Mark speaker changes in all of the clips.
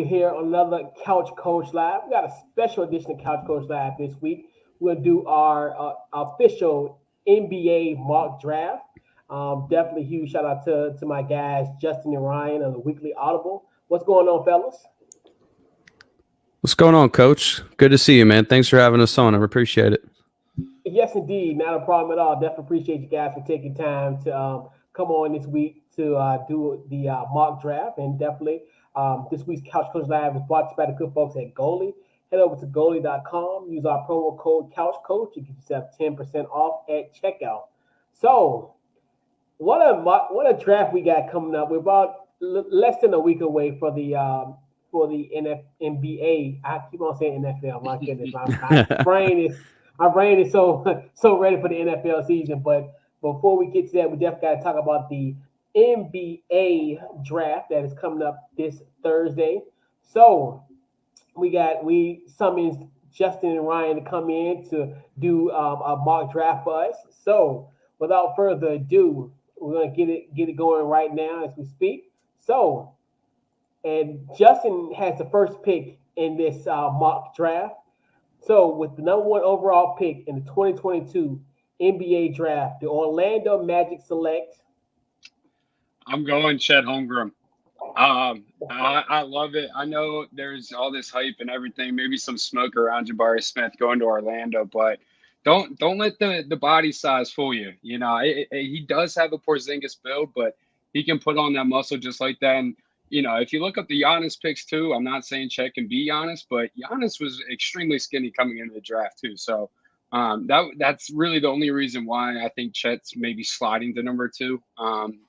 Speaker 1: here on another Couch Coach Live. We got a special edition of Couch Coach Live this week. We'll do our official NBA mock draft. Definitely huge shout out to my guys, Justin and Ryan on the Weekly Audible. What's going on, fellas?
Speaker 2: What's going on, Coach? Good to see you, man. Thanks for having us on. I appreciate it.
Speaker 1: Yes, indeed. Not a problem at all. Definitely appreciate you guys for taking time to come on this week to do the mock draft. And definitely this week's Couch Coach Live is brought to you by the good folks at Goalie. Head over to goalie.com. Use our promo code CouchCoach. You get yourself 10% off at checkout. So, what a draft we got coming up. We're about less than a week away for the NBA. I keep on saying NFL. My goodness, my brain is so ready for the NFL season. But before we get to that, we definitely got to talk about the NBA draft that is coming up this Thursday. So we summoned Justin and Ryan to come in to do a mock draft for us. So without further ado, we're gonna get it going right now as we speak. So, and Justin has the first pick in this mock draft. So, with the number one overall pick in the 2022 NBA draft, the Orlando Magic select.
Speaker 3: I'm going Chet Holmgren. I love it. I know there's all this hype and everything, maybe some smoke around Jabari Smith going to Orlando, but don't let the body size fool you. You know, he does have a Porzingis build, but he can put on that muscle just like that. And you know, if you look up the Giannis picks too, I'm not saying Chet can be Giannis, but Giannis was extremely skinny coming into the draft too. So that's really the only reason why I think Chet's maybe sliding to number 2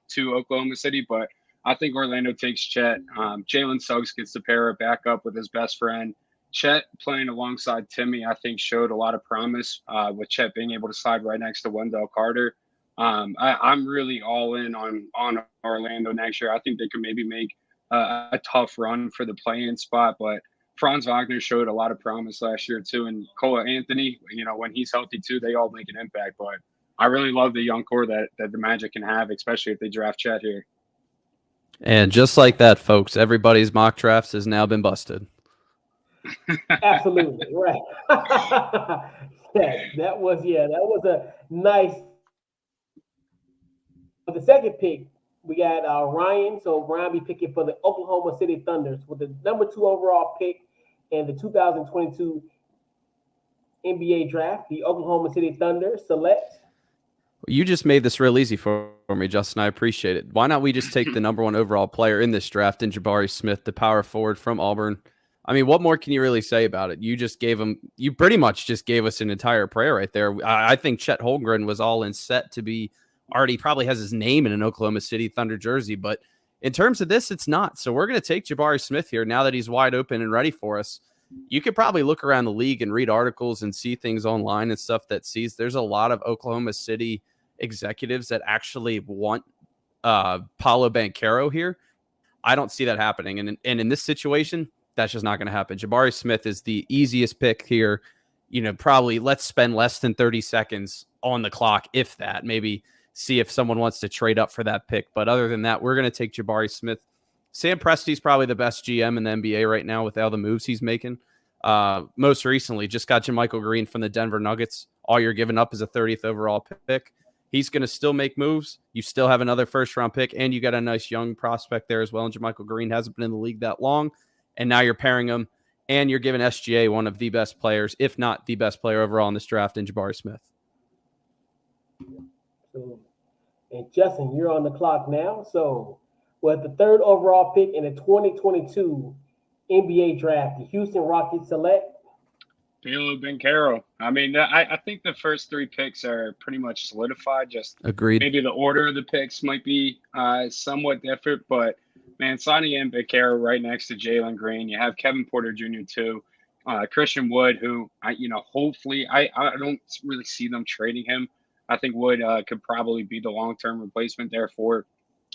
Speaker 3: to Oklahoma City. But I think Orlando takes Chet. Jalen Suggs gets to pair it back up with his best friend. Chet playing alongside Timmy, I think, showed a lot of promise with Chet being able to slide right next to Wendell Carter. I'm really all in on Orlando next year. I think they could maybe make a tough run for the play-in spot, but Franz Wagner showed a lot of promise last year too, and Cole Anthony, you know, when he's healthy too, they all make an impact. But I really love the young core that the Magic can have, especially if they draft Chet here.
Speaker 2: And just like that, folks, everybody's mock drafts has now been busted.
Speaker 1: Absolutely right. Yes, that was a nice. For the second pick, we got Ryan. So Ryan be picking for the Oklahoma City Thunders with the number 2 overall pick in the 2022 NBA draft. The Oklahoma City Thunder select.
Speaker 2: You just made this real easy for me, Justin. I appreciate it. Why not we just take the number 1 overall player in this draft in Jabari Smith, the power forward from Auburn? I mean, what more can you really say about it? You pretty much just gave us an entire prayer right there. I think Chet Holmgren was all in set to be already probably has his name in an Oklahoma City Thunder jersey, but in terms of this, it's not. So we're going to take Jabari Smith here now that he's wide open and ready for us. You could probably look around the league and read articles and see things online and stuff that sees there's a lot of Oklahoma City executives that actually want Paolo Banchero here. I don't see that happening. And in this situation, that's just not going to happen. Jabari Smith is the easiest pick here. You know, probably let's spend less than 30 seconds on the clock, if that, maybe see if someone wants to trade up for that pick. But other than that, we're going to take Jabari Smith. Sam Presti's probably the best GM in the NBA right now with all the moves he's making. Most recently, just got Jermichael Green from the Denver Nuggets. All you're giving up is a 30th overall pick. He's going to still make moves. You still have another first-round pick, and you got a nice young prospect there as well. And Jermichael Green hasn't been in the league that long, and now you're pairing him, and you're giving SGA one of the best players, if not the best player overall in this draft, in Jabari Smith.
Speaker 1: And Justin, you're on the clock now. So, with the 3rd overall pick in the 2022 NBA draft, the Houston Rockets select
Speaker 3: Paolo Banchero. I mean, I think the first 3 picks are pretty much solidified. Just
Speaker 2: agreed.
Speaker 3: Maybe the order of the picks might be somewhat different, but man, signing in Banchero right next to Jalen Green, you have Kevin Porter Jr. too, Christian Wood, who hopefully I don't really see them trading him. I think Wood could probably be the long-term replacement there for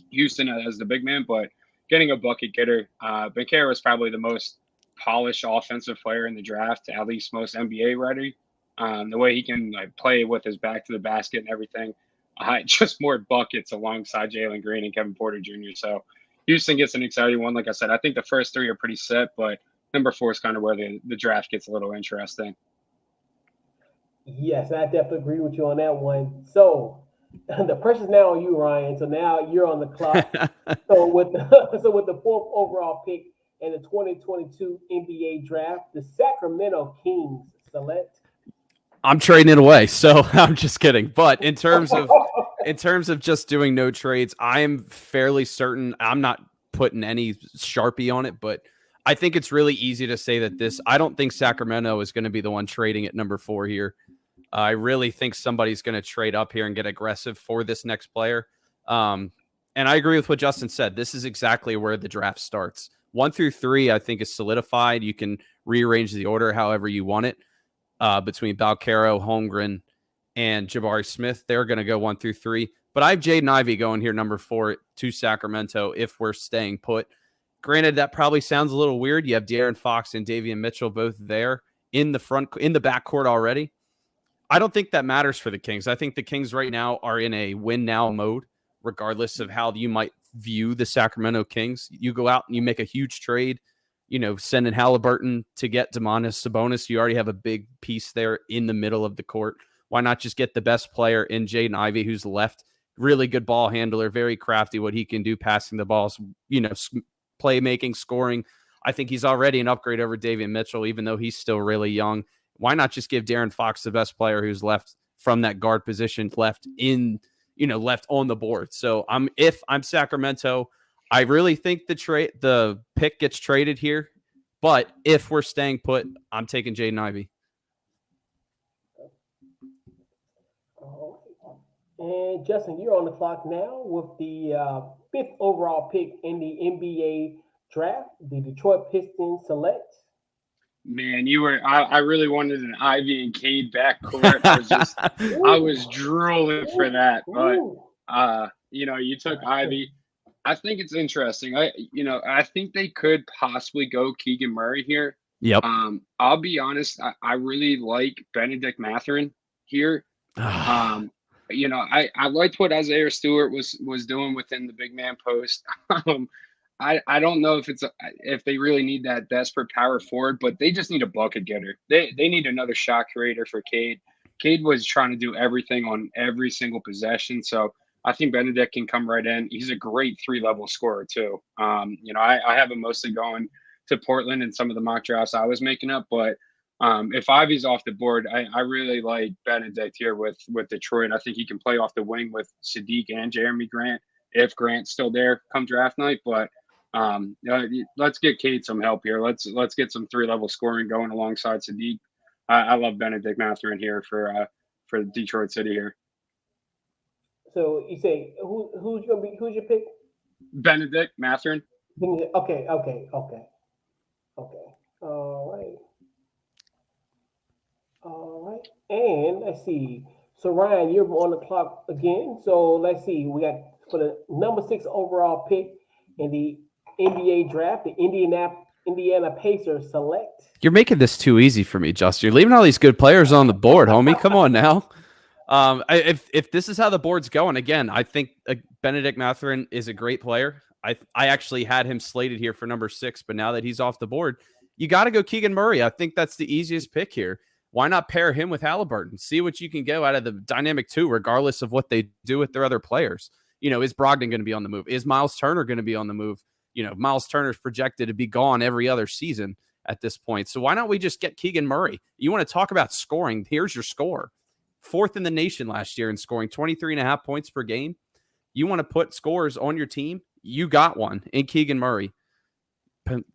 Speaker 3: Houston as the big man, but getting a bucket getter, Banchero is probably the most polished offensive player in the draft, at least most NBA ready. The way he can play with his back to the basket and everything, just more buckets alongside Jalen Green and Kevin Porter Jr. So Houston gets an exciting one. Like I said, I think the first three are pretty set, but number 4 is kind of where the draft gets a little interesting.
Speaker 1: Yes, I definitely agree with you on that one. So the pressure's now on you, Ryan. So now you're on the clock. So with the fourth overall pick in the 2022 NBA draft, the Sacramento Kings select.
Speaker 2: I'm trading it away, so I'm just kidding. But in terms of just doing no trades, I am fairly certain I'm not putting any Sharpie on it, but I think it's really easy to say that I don't think Sacramento is going to be the one trading at number 4 here. I really think somebody's going to trade up here and get aggressive for this next player. And I agree with what Justin said. This is exactly where the draft starts. 1 through 3, I think, is solidified. You can rearrange the order however you want it. Between Balcaro, Holmgren, and Jabari Smith. They're going to go 1 through 3. But I have Jaden Ivey going here, number 4 to Sacramento if we're staying put. Granted, that probably sounds a little weird. You have De'Aaron Fox and Davion Mitchell both there in the backcourt already. I don't think that matters for the Kings. I think the Kings right now are in a win now mode, regardless of how you might view the Sacramento Kings. You go out and you make a huge trade, sending Halliburton to get Domantas Sabonis. You already have a big piece there in the middle of the court. Why not just get the best player in Jaden Ivey, who's left? Really good ball handler, very crafty, what he can do passing the balls, playmaking, scoring. I think he's already an upgrade over Davion Mitchell, even though he's still really young. Why not just give De'Aaron Fox the best player who's left from that guard position, left on the board? So if I'm Sacramento, I really think the pick gets traded here. But if we're staying put, I'm taking Jaden Ivey.
Speaker 1: And Justin, you're on the clock now with the 5th overall pick in the NBA draft. The Detroit Pistons select.
Speaker 3: Man, I really wanted an Ivy and Cade backcourt. I was drooling for that. But you took Ivy. I think it's interesting. I think they could possibly go Keegan Murray here.
Speaker 2: Yep.
Speaker 3: I'll be honest. I really like Benedict Mathurin here. I liked what Isaiah Stewart was doing within the big man post. I don't know if they really need that desperate power forward, but they just need a bucket getter. They need another shot creator for Cade. Cade was trying to do everything on every single possession, so I think Benedict can come right in. He's a great 3-level scorer too. I have him mostly going to Portland in some of the mock drafts I was making up, but if Ivy's off the board, I really like Benedict here with Detroit. I think he can play off the wing with Sadiq and Jeremy Grant if Grant's still there come draft night, but let's get Cade some help here. Let's get some 3-level scoring going alongside Sadiq. I love Benedict Mathurin here for Detroit City here.
Speaker 1: So you say who's your pick?
Speaker 3: Benedict Mathurin.
Speaker 1: Okay. All right. And let's see. So Ryan, you're on the clock again. So let's see. We got for the number 6 overall pick in the NBA draft, the Indiana Pacers select.
Speaker 2: You're making this too easy for me, Justin. You're leaving all these good players on the board, homie. Come on now. If this is how the board's going, again, I think Benedict Mathurin is a great player. I actually had him slated here for number 6, but now that he's off the board, you got to go Keegan Murray. I think that's the easiest pick here. Why not pair him with Halliburton? See what you can get out of the dynamic 2, regardless of what they do with their other players. Is Brogdon going to be on the move? Is Miles Turner going to be on the move? Miles Turner's projected to be gone every other season at this point. So why not we just get Keegan Murray? You want to talk about scoring? Here's your score. 4th in the nation last year in scoring, 23.5 points per game. You want to put scores on your team? You got one in Keegan Murray.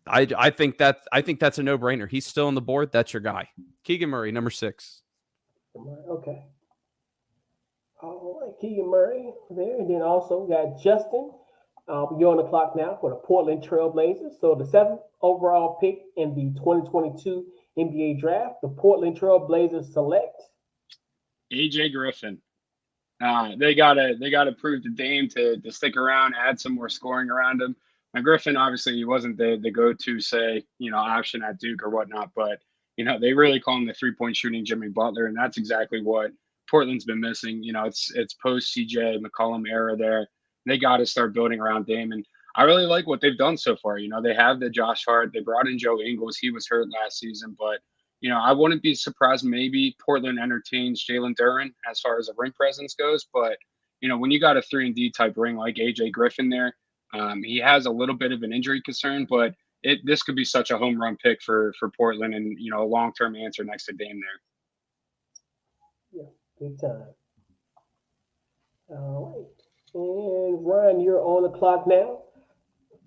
Speaker 2: I think that's a no-brainer. He's still on the board. That's your guy. Keegan Murray, number 6.
Speaker 1: Okay. All right, Keegan Murray there. And then also we got Justin. You're on the clock now for the Portland Trailblazers. So the 7th overall pick in the 2022 NBA draft, the Portland Trailblazers select
Speaker 3: AJ Griffin. They gotta prove to Dame to stick around, add some more scoring around him. Now Griffin, obviously, he wasn't the go-to, say, option at Duke or whatnot, but they really call him the 3-point shooting Jimmy Butler, and that's exactly what Portland's been missing. It's post CJ McCollum era there. They got to start building around Dame, and I really like what they've done so far. They have the Josh Hart. They brought in Joe Ingles. He was hurt last season, but I wouldn't be surprised maybe Portland entertains Jalen Duren as far as the ring presence goes. But when you got a 3-and-D type ring like AJ Griffin there, he has a little bit of an injury concern, but this could be such a home run pick for Portland and a long-term answer next to Dame
Speaker 1: Yeah,
Speaker 3: there.
Speaker 1: big time. All right. And Ryan, you're on the clock now.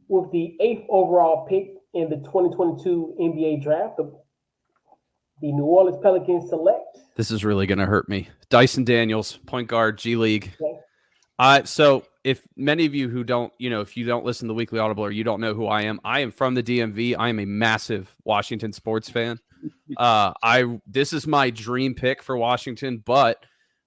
Speaker 1: With the 8th overall pick in the 2022 NBA draft, the New Orleans Pelicans select.
Speaker 2: This is really going to hurt me. Dyson Daniels, point guard, G League.
Speaker 1: Okay.
Speaker 2: So if many of you who don't, if you don't listen to the Weekly Audible or you don't know who I am from the DMV. I am a massive Washington sports fan. This is my dream pick for Washington, but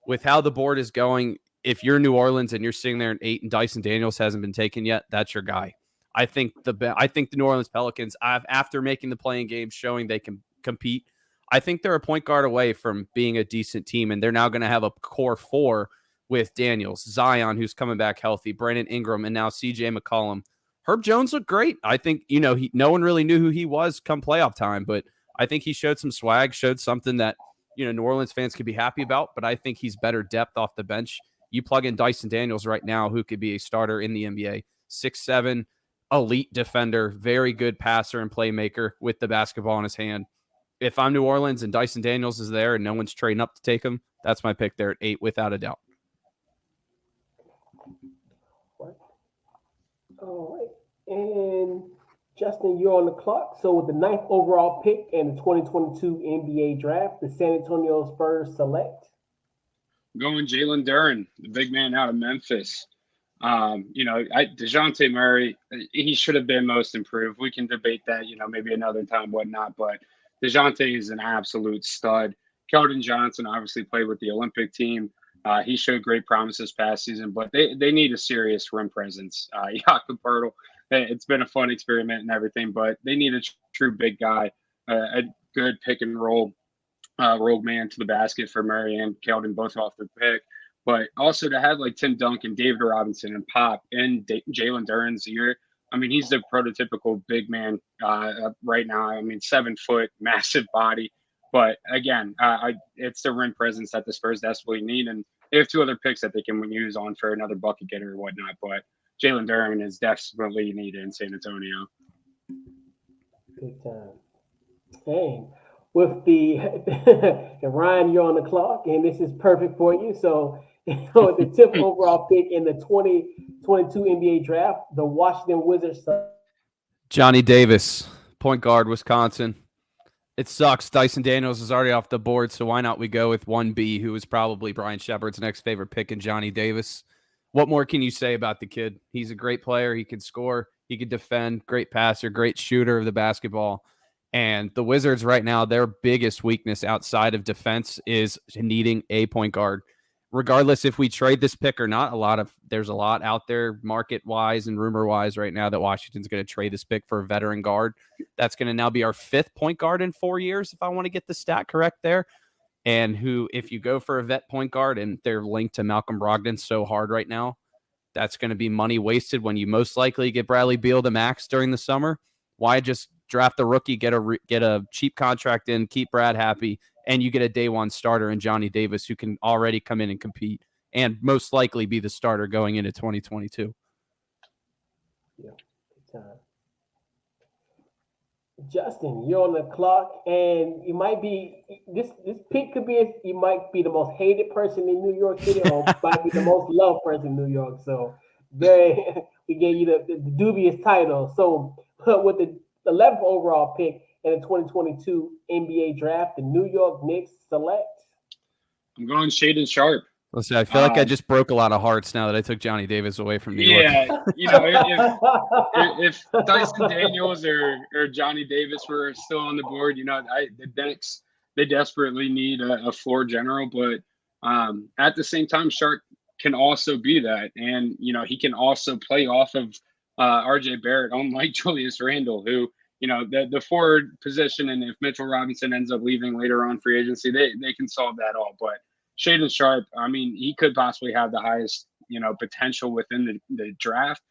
Speaker 2: with how the board is going, if you're New Orleans and you're sitting there at 8 and Dyson Daniels hasn't been taken yet, that's your guy. I think the New Orleans Pelicans, after making the playing game, showing they can compete, I think they're a point guard away from being a decent team, and they're now going to have a core 4 with Daniels, Zion, who's coming back healthy, Brandon Ingram, and now CJ McCollum. Herb Jones looked great. I think, no one really knew who he was come playoff time, but I think he showed some swag, showed something that, New Orleans fans could be happy about, but I think he's better depth off the bench. You plug in Dyson Daniels right now, who could be a starter in the NBA, 6'7", elite defender, very good passer and playmaker with the basketball in his hand. If I'm New Orleans and Dyson Daniels is there and no one's trading up to take him, that's my pick there at 8 without a doubt.
Speaker 1: All right. And Justin, you're on the clock. So with the 9th overall pick in the 2022 NBA draft, the San Antonio Spurs select.
Speaker 3: Going Jalen Duren, the big man out of Memphis. DeJounte Murray, he should have been most improved. We can debate that, maybe another time, whatnot. But DeJounte is an absolute stud. Keldon Johnson obviously played with the Olympic team. He showed great promise this past season, but they need a serious rim presence. Jakob Poeltl, it's been a fun experiment and everything, but they need a true big guy, a good pick and roll rogue man to the basket for Murray and Keldon, both off the pick. But also to have like Tim Duncan, David Robinson, and Pop in Jalen Duren's year, I mean, he's the prototypical big man right now. I mean, 7 foot, massive body. But again, it's the rim presence that the Spurs desperately need. And they have 2 other picks that they can use on for another bucket getter or whatnot. But Jalen Duren is desperately needed in San Antonio.
Speaker 1: Good time. Hey, with the Ryan, you're on the clock, and this is perfect for you. So the 10th overall pick in the 2022 NBA draft, the Washington Wizards.
Speaker 2: Johnny Davis, point guard, Wisconsin. It sucks. Dyson Daniels is already off the board, so why not we go with 1B, who is probably Brian Shepard's next favorite pick in Johnny Davis. What more can you say about the kid? He's a great player. He can score. He can defend. Great passer. Great shooter of the basketball. And the Wizards right now, their biggest weakness outside of defense is needing a point guard. Regardless if we trade this pick or not, there's a lot out there market-wise and rumor-wise right now that Washington's going to trade this pick for a veteran guard. That's going to now be our 5th point guard in 4 years, if I want to get the stat correct there. And who, if you go for a vet point guard and they're linked to Malcolm Brogdon so hard right now, that's going to be money wasted when you most likely get Bradley Beal to max during the summer. Why just draft a rookie, get a cheap contract in, keep Brad happy, and you get a day one starter in Johnny Davis who can already come in and compete and most likely be the starter going into 2022.
Speaker 1: Yeah, good time. Justin, you're on the clock, and you might be this pick could be you might be the most hated person in New York City, or might be the most loved person in New York. So, we gave you the dubious title. So, with the 11th overall pick in the 2022 NBA draft, the New York Knicks select.
Speaker 3: I'm going Shaedon Sharpe.
Speaker 2: Listen, I feel like I just broke a lot of hearts now that I took Johnny Davis away from New York.
Speaker 3: If Dyson Daniels or Johnny Davis were still on the board, the Knicks, they desperately need a floor general. But at the same time, Sharpe can also be that. And, he can also play off of RJ Barrett, unlike Julius Randle, who, the forward position, and if Mitchell Robinson ends up leaving later on free agency, they can solve that all. But Shaedon Sharpe, I mean, he could possibly have the highest, potential within the draft.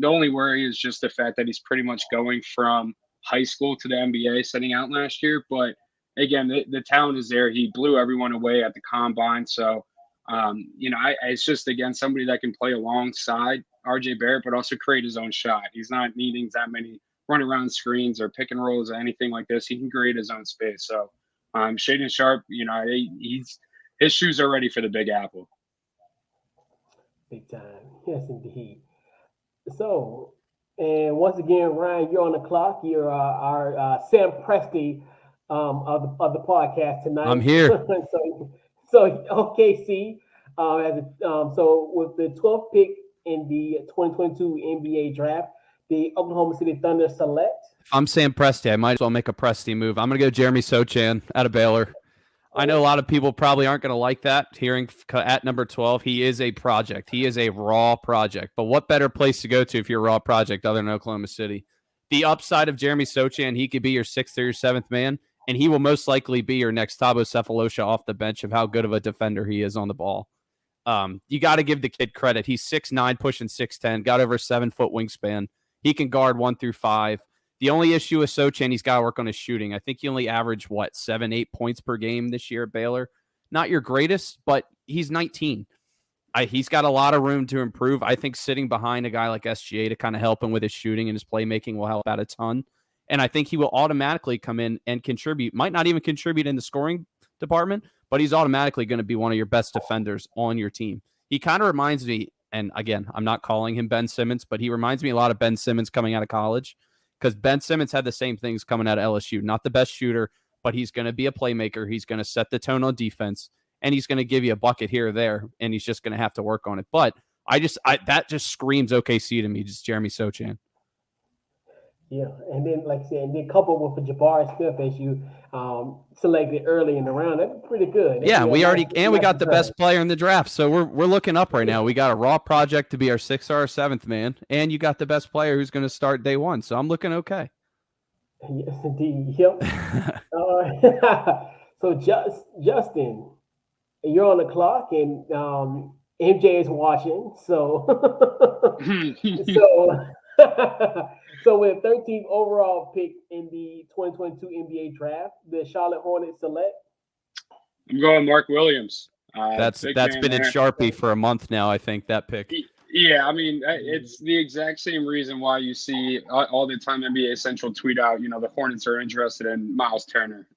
Speaker 3: The only worry is just the fact that he's pretty much going from high school to the NBA, setting out last year. But again, the talent is there. He blew everyone away at the combine. So, it's just, again, somebody that can play alongside RJ Barrett, but also create his own shot. He's not needing that many run around screens or pick and rolls or anything like this. He can create his own space. So, Shaedon Sharpe, his shoes are ready for the Big Apple.
Speaker 1: Big time. Yes, indeed. So, and once again, Ryan, you're on the clock. You're our Sam Presti of the podcast tonight.
Speaker 2: I'm here.
Speaker 1: so OKC so with the 12th pick in the 2022 NBA draft, the Oklahoma City Thunder select.
Speaker 2: If I'm Sam Presti, I might as well make a Presti move. I'm going to go Jeremy Sochan out of Baylor. I know a lot of people probably aren't going to like that, hearing at number 12. He is a project. He is a raw project. But what better place to go to if you're a raw project other than Oklahoma City? The upside of Jeremy Sochan, he could be your 6th or your 7th man, and he will most likely be your next Thabo Cephalosha off the bench of how good of a defender he is on the ball. You got to give the kid credit. He's 6'9", pushing 6'10", got over a 7-foot wingspan. He can guard 1 through 5. The only issue with Sochan, he's got to work on his shooting. I think he only averaged, 7-8 points per game this year at Baylor. Not your greatest, but he's 19. He's got a lot of room to improve. I think sitting behind a guy like SGA to kind of help him with his shooting and his playmaking will help out a ton. And I think he will automatically come in and contribute. Might not even contribute in the scoring department, but he's automatically going to be one of your best defenders on your team. He kind of reminds me, and again, I'm not calling him Ben Simmons, but he reminds me a lot of Ben Simmons coming out of college. Because Ben Simmons had the same things coming out of LSU. Not the best shooter, but he's going to be a playmaker. He's going to set the tone on defense, and he's going to give you a bucket here or there, and he's just going to have to work on it. But that just screams OKC to me, just Jeremy Sochan.
Speaker 1: Yeah, and then like I said, and then coupled with Jabari Smith as you selected early in the round, that's pretty good.
Speaker 2: We got the best player in the draft, so we're looking up right now. We got a raw project to be our 6th or our 7th man, and you got the best player who's going to start day one. So I'm looking okay.
Speaker 1: Yes, indeed. Yep. So Justin, you're on the clock, and MJ is watching. So So with 13th overall pick in the 2022 NBA draft, the Charlotte Hornets select.
Speaker 3: I'm going Mark Williams.
Speaker 2: That's been in Sharpie for a month now, I think, that pick.
Speaker 3: Yeah, I mean, it's the exact same reason why you see all the time NBA Central tweet out, the Hornets are interested in Miles Turner.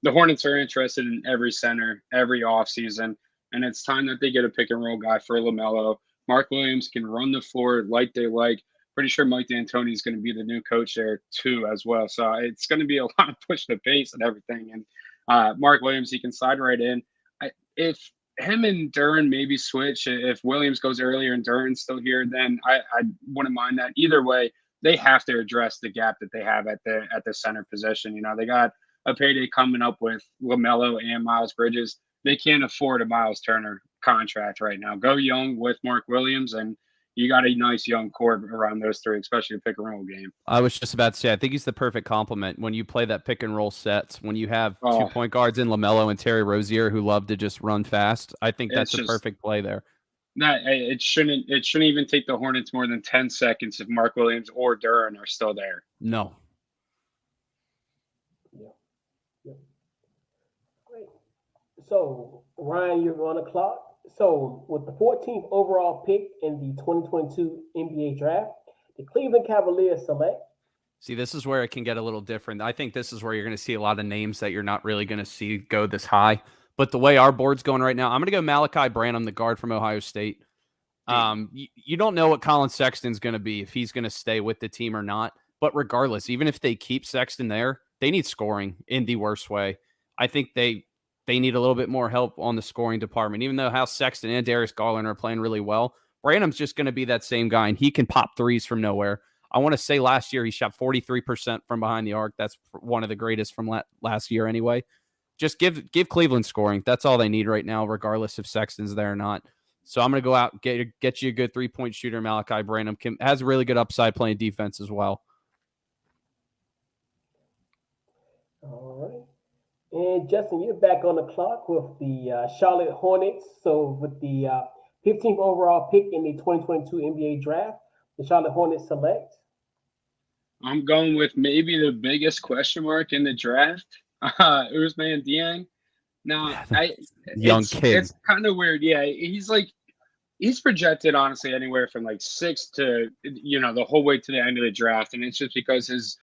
Speaker 3: The Hornets are interested in every center, every offseason, and it's time that they get a pick and roll guy for LaMelo. Mark Williams can run the floor like they like. Pretty sure Mike D'Antoni is going to be the new coach there too as well. So it's going to be a lot of push the pace and everything. And Mark Williams, he can slide right in. If him and Duren maybe switch, if Williams goes earlier and Duren's still here, then I wouldn't mind that. Either way, they have to address the gap that they have at the center position. They got a payday coming up with LaMelo and Miles Bridges. They can't afford a Miles Turner contract right now. Go young with Mark Williams, and you got a nice young core around those three, especially a pick and roll game.
Speaker 2: I was just about to say, I think he's the perfect complement when you play that pick and roll sets, when you have 2 point guards in LaMelo and Terry Rozier who love to just run fast. I think that's a perfect play there.
Speaker 3: It shouldn't even take the Hornets more than 10 seconds if Mark Williams or Duren are still there.
Speaker 2: No.
Speaker 1: Yeah. Great. So, Ryan, you're on the clock. So, with the 14th overall pick in the 2022 NBA draft, the Cleveland Cavaliers select.
Speaker 2: See, this is where it can get a little different. I think this is where you're going to see a lot of names that you're not really going to see go this high. But the way our board's going right now, I'm going to go Malachi Branham, the guard from Ohio State. You don't know what Colin Sexton's going to be, if he's going to stay with the team or not. But regardless, even if they keep Sexton there, they need scoring in the worst way. I think they need a little bit more help on the scoring department. Even though Hal Sexton and Darius Garland are playing really well, Branham's just going to be that same guy, and he can pop threes from nowhere. I want to say last year he shot 43% from behind the arc. That's one of the greatest from last year anyway. Just give Cleveland scoring. That's all they need right now, regardless if Sexton's there or not. So I'm going to go out and get you a good three-point shooter. Malachi Branham has a really good upside playing defense as well.
Speaker 1: All right. And Justin, you're back on the clock with the Charlotte Hornets. So with the 15th overall pick in the 2022 NBA draft, the Charlotte Hornets select?
Speaker 3: I'm going with maybe the biggest question mark in the draft, Ousmane Dieng. Now,
Speaker 2: Young kid.
Speaker 3: It's kind of weird. Yeah, he's projected honestly anywhere from like 6 to the whole way to the end of the draft, and it's just because his